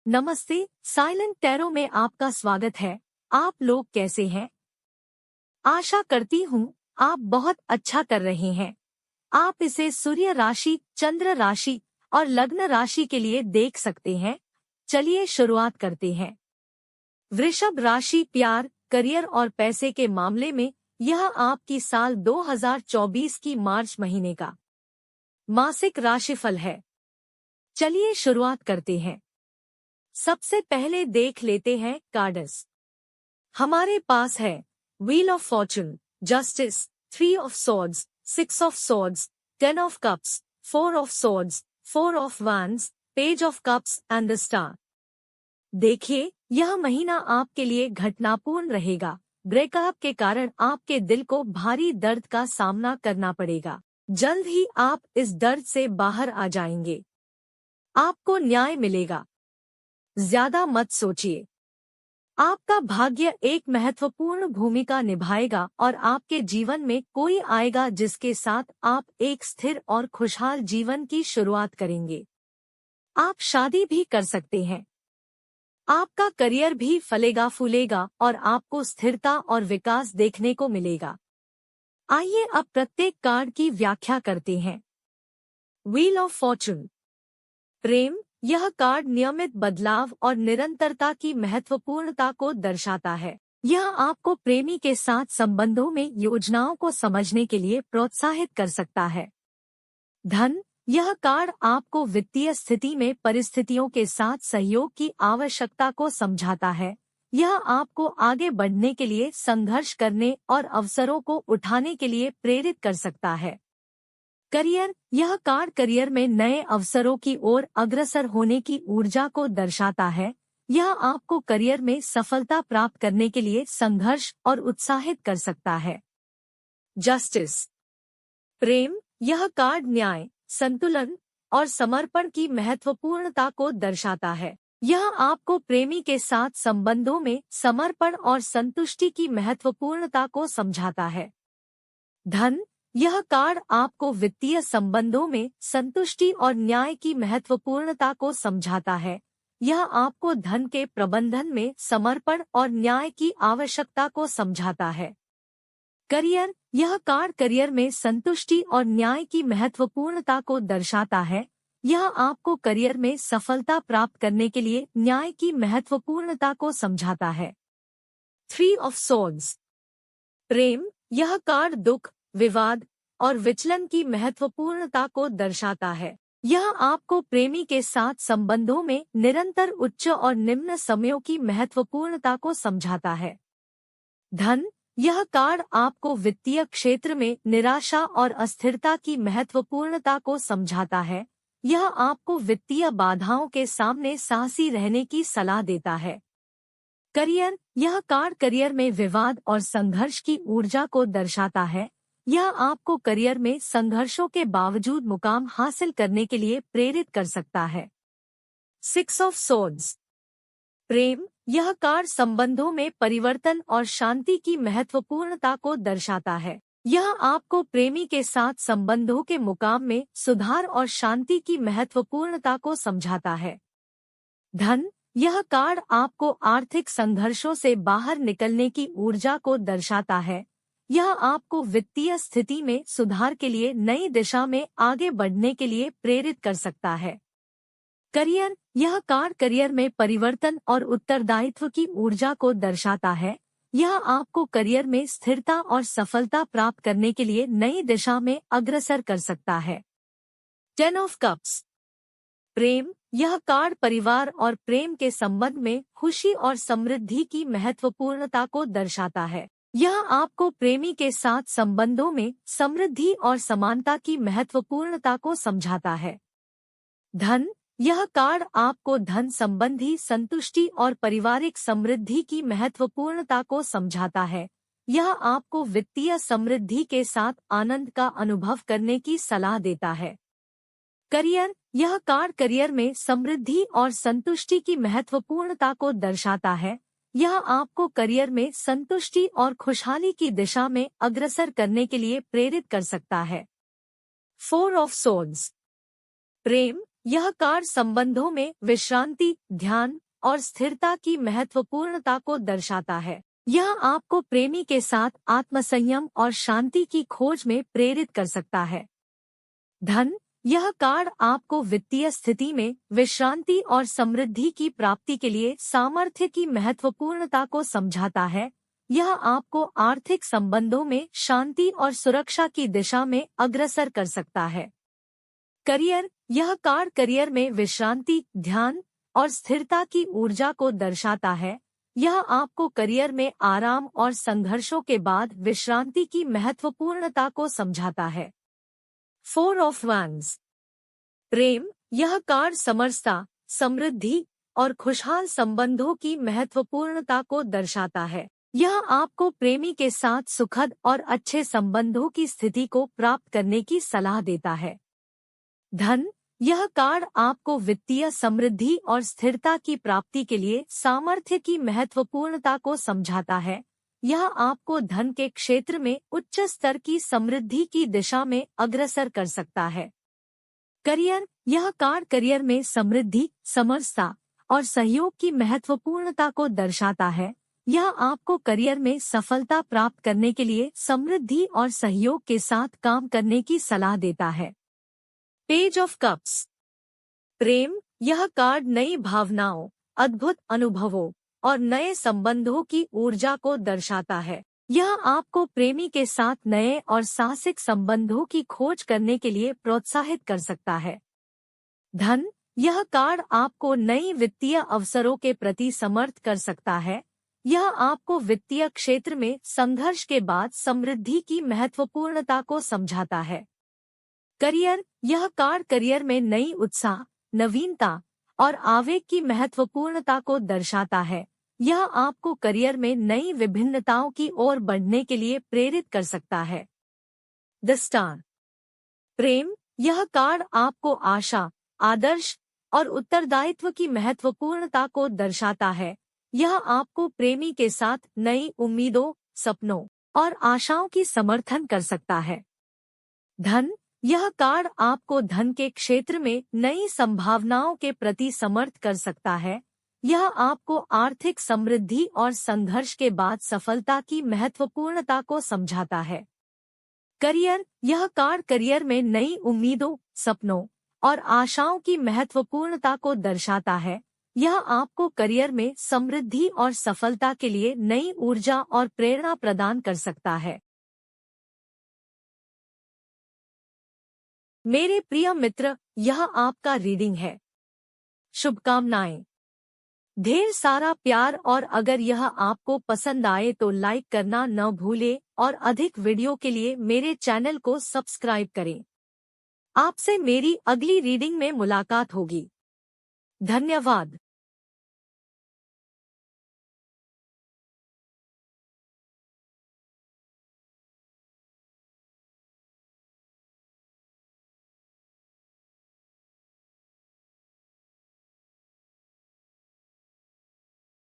नमस्ते, silent tarot में आपका स्वागत है। आप लोग कैसे हैं? आशा करती हूँ आप बहुत अच्छा कर रहे हैं। आप इसे सूर्य राशि, चंद्र राशि और लग्न राशि के लिए देख सकते हैं। चलिए शुरुआत करते हैं। वृषभ राशि, प्यार, करियर और पैसे के मामले में यह आपकी साल 2024 की मार्च महीने का मासिक राशिफल है। चलिए शुरुआत करते हैं। सबसे पहले देख लेते हैं कार्ड्स। हमारे पास है wheel of Fortune, justice, 3 of swords, 6 of swords, 10 of cups, 4 of swords, 4 of wands, page of cups and the star. देखिए, यह महीना आपके लिए घटनापूर्ण रहेगा। ब्रेकअप के कारण आपके दिल को भारी दर्द का सामना करना पड़ेगा। जल्द ही आप इस दर्द से बाहर आ जाएंगे। आपको न्याय मिलेगा। ज्यादा मत सोचिए। आपका भाग्य एक महत्वपूर्ण भूमिका निभाएगा और आपके जीवन में कोई आएगा जिसके साथ आप एक स्थिर और खुशहाल जीवन की शुरुआत करेंगे। आप शादी भी कर सकते हैं। आपका करियर भी फलेगा फूलेगा और आपको स्थिरता और विकास देखने को मिलेगा। आइए अब प्रत्येक कार्ड की व्याख्या करते हैं। Wheel of fortune. प्रेम। यह कार्ड नियमित बदलाव और निरंतरता की महत्वपूर्णता को दर्शाता है। यह आपको प्रेमी के साथ संबंधों में योजनाओं को समझने के लिए प्रोत्साहित कर सकता है। धन। यह कार्ड आपको वित्तीय स्थिति में परिस्थितियों के साथ सहयोग की आवश्यकता को समझाता है। यह आपको आगे बढ़ने के लिए संघर्ष करने और अवसरों को उठाने के लिए प्रेरित कर सकता है। करियर। यह कार्ड करियर में नए अवसरों की ओर अग्रसर होने की ऊर्जा को दर्शाता है। यह आपको करियर में सफलता प्राप्त करने के लिए संघर्ष और उत्साहित कर सकता है। जस्टिस। प्रेम। यह कार्ड न्याय, संतुलन और समर्पण की महत्वपूर्णता को दर्शाता है। यह आपको प्रेमी के साथ संबंधों में समर्पण और संतुष्टि की महत्वपूर्णता को समझाता है। धन। यह कार्ड आपको वित्तीय संबंधों में संतुष्टि और न्याय की महत्वपूर्णता को समझाता है। यह आपको धन के प्रबंधन में समर्पण और न्याय की आवश्यकता को समझाता है। करियर। यह कार्ड करियर में संतुष्टि और न्याय की महत्वपूर्णता को दर्शाता है। यह आपको करियर में सफलता प्राप्त करने के लिए न्याय की महत्वपूर्णता को समझाता है। 3 ऑफ सॉर्ड्स। प्रेम। यह कार्ड दुख, विवाद और विचलन की महत्वपूर्णता को दर्शाता है। यह आपको प्रेमी के साथ संबंधों में निरंतर उच्च और निम्न समयों की महत्वपूर्णता को समझाता है। धन। यह कार्ड आपको वित्तीय क्षेत्र में निराशा और अस्थिरता की महत्वपूर्णता को समझाता है। यह आपको वित्तीय बाधाओं के सामने साहसी रहने की सलाह देता है। करियर। यह कार्ड करियर में विवाद और संघर्ष की ऊर्जा को दर्शाता है। यह आपको करियर में संघर्षों के बावजूद मुकाम हासिल करने के लिए प्रेरित कर सकता है। 6 ऑफ सॉर्ड्स। प्रेम। यह कार्ड संबंधों में परिवर्तन और शांति की महत्वपूर्णता को दर्शाता है। यह आपको प्रेमी के साथ संबंधों के मुकाम में सुधार और शांति की महत्वपूर्णता को समझाता है। धन। यह कार्ड आपको आर्थिक संघर्षों से बाहर निकलने की ऊर्जा को दर्शाता है। यह आपको वित्तीय स्थिति में सुधार के लिए नई दिशा में आगे बढ़ने के लिए प्रेरित कर सकता है। करियर। यह कार्ड करियर में परिवर्तन और उत्तरदायित्व की ऊर्जा को दर्शाता है। यह आपको करियर में स्थिरता और सफलता प्राप्त करने के लिए नई दिशा में अग्रसर कर सकता है। 10 ऑफ कप्स। प्रेम। यह कार्ड परिवार और प्रेम के संबंध में खुशी और समृद्धि की महत्वपूर्णता को दर्शाता है। यह आपको प्रेमी के साथ संबंधों में समृद्धि और समानता की महत्वपूर्णता को समझाता है। धन। यह कार्ड आपको धन संबंधी संतुष्टि और पारिवारिक समृद्धि की महत्वपूर्णता को समझाता है। यह आपको वित्तीय समृद्धि के साथ आनंद का अनुभव करने की सलाह देता है। करियर। यह कार्ड करियर में समृद्धि और संतुष्टि की महत्वपूर्णता को दर्शाता है। यह आपको करियर में संतुष्टि और खुशहाली की दिशा में अग्रसर करने के लिए प्रेरित कर सकता है। 4 ऑफ सॉर्ड्स। प्रेम। यह कार्ड संबंधों में विश्रांति, ध्यान और स्थिरता की महत्वपूर्णता को दर्शाता है। यह आपको प्रेमी के साथ आत्मसंयम और शांति की खोज में प्रेरित कर सकता है। धन, यह कार्ड आपको वित्तीय स्थिति में विश्रांति और समृद्धि की प्राप्ति के लिए सामर्थ्य की महत्वपूर्णता को समझाता है। यह आपको आर्थिक संबंधों में शांति और सुरक्षा की दिशा में अग्रसर कर सकता है। करियर, यह कार्ड करियर में विश्रांति, ध्यान और स्थिरता की ऊर्जा को दर्शाता है। यह आपको करियर में आराम और संघर्षों के बाद विश्रांति की महत्वपूर्णता को समझाता है। 4 ऑफ वांड्स। प्रेम, यह कार्ड समरसता, समृद्धि और खुशहाल संबंधों की महत्वपूर्णता को दर्शाता है। यह आपको प्रेमी के साथ सुखद और अच्छे संबंधों की स्थिति को प्राप्त करने की सलाह देता है। धन, यह कार्ड आपको वित्तीय समृद्धि और स्थिरता की प्राप्ति के लिए सामर्थ्य की महत्वपूर्णता को समझाता है। यह आपको धन के क्षेत्र में उच्च स्तर की समृद्धि की दिशा में अग्रसर कर सकता है। करियर, यह कार्ड करियर में समृद्धि, समरसता और सहयोग की महत्वपूर्णता को दर्शाता है। यह आपको करियर में सफलता प्राप्त करने के लिए समृद्धि और सहयोग के साथ काम करने की सलाह देता है। Page of cups. प्रेम, यह कार्ड नई भावनाओं, अद्भुत अनुभवों और नए संबंधों की ऊर्जा को दर्शाता है। यह आपको प्रेमी के साथ नए और साहसिक संबंधों की खोज करने के लिए प्रोत्साहित कर सकता है। धन, यह कार्ड आपको नई वित्तीय अवसरों के प्रति समर्थ कर सकता है। यह आपको वित्तीय क्षेत्र में संघर्ष के बाद समृद्धि की महत्वपूर्णता को समझाता है। करियर, यह कार्ड करियर में नई उत्साह, नवीनता और आवेग की महत्वपूर्णता को दर्शाता है। यह आपको करियर में नई विभिन्नताओं की ओर बढ़ने के लिए प्रेरित कर सकता है। The star. प्रेम, यह कार्ड आपको आशा, आदर्श और उत्तरदायित्व की महत्वपूर्णता को दर्शाता है। यह आपको प्रेमी के साथ नई उम्मीदों, सपनों और आशाओं की समर्थन कर सकता है। धन, यह कार्ड आपको धन के क्षेत्र में नई संभावनाओं के प्रति समर्थ कर सकता है। यह आपको आर्थिक समृद्धि और संघर्ष के बाद सफलता की महत्वपूर्णता को समझाता है। करियर, यह कार्ड करियर में नई उम्मीदों, सपनों और आशाओं की महत्वपूर्णता को दर्शाता है। यह आपको करियर में समृद्धि और सफलता के लिए नई ऊर्जा और प्रेरणा प्रदान कर सकता है। मेरे प्रिय मित्र, यह आपका रीडिंग है। शुभकामनाएं। ढेर सारा प्यार, और अगर यह आपको पसंद आए तो लाइक करना न भूलें और अधिक वीडियो के लिए मेरे चैनल को सब्सक्राइब करें। आपसे मेरी अगली रीडिंग में मुलाकात होगी। धन्यवाद।